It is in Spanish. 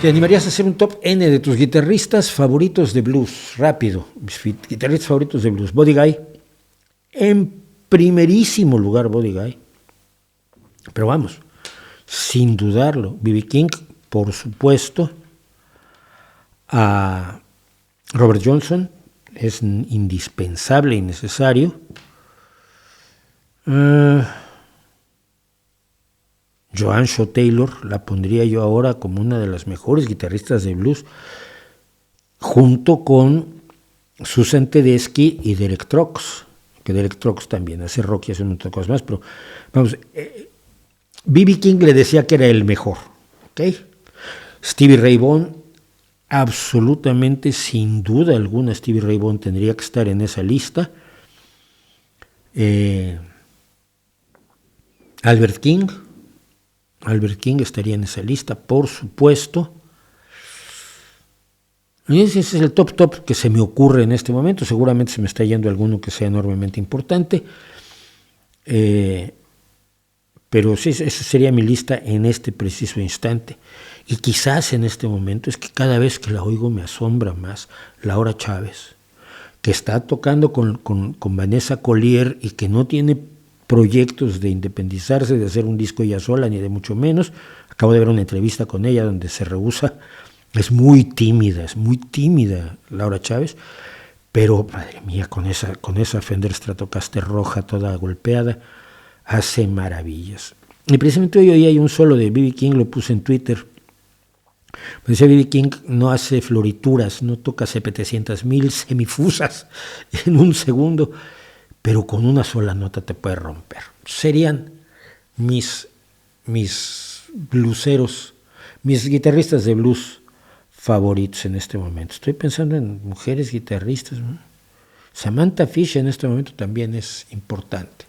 ¿Te animarías a hacer un top N de tus guitarristas favoritos de blues? Rápido, mis guitarristas favoritos de blues. Buddy Guy, en primerísimo lugar Buddy Guy. Pero vamos, sin dudarlo, B.B. King, por supuesto. A Robert Johnson, es indispensable y necesario. Joan Shaw Taylor la pondría yo ahora como una de las mejores guitarristas de blues, junto con Susan Tedeschi y Derek Trucks, que Derek Trucks también hace rock y hace un montón de cosas más, pero vamos, B.B. King le decía que era el mejor, ¿ok? Stevie Ray Vaughan, absolutamente, sin duda alguna, Stevie Ray Vaughan tendría que estar en esa lista. Albert King estaría en esa lista, por supuesto. Y ese es el top que se me ocurre en este momento. Seguramente se me está yendo alguno que sea enormemente importante. Pero sí, esa sería mi lista en este preciso instante. Y quizás en este momento, es que cada vez que la oigo me asombra más, Laura Chávez, que está tocando con Vanessa Collier y que no tiene proyectos de independizarse, de hacer un disco ella sola, ni de mucho menos. Acabo de ver una entrevista con ella donde se rehúsa. Es muy tímida Laura Chávez, pero madre mía, con esa Fender Stratocaster roja toda golpeada, hace maravillas. Y precisamente hoy hay un solo de B.B. King, lo puse en Twitter. Me decía B.B. King no hace florituras, no toca 700,000 semifusas en un segundo, pero con una sola nota te puede romper. Serían mis blueseros, mis guitarristas de blues favoritos en este momento. Estoy pensando en mujeres guitarristas, ¿no? Samantha Fish en este momento también es importante.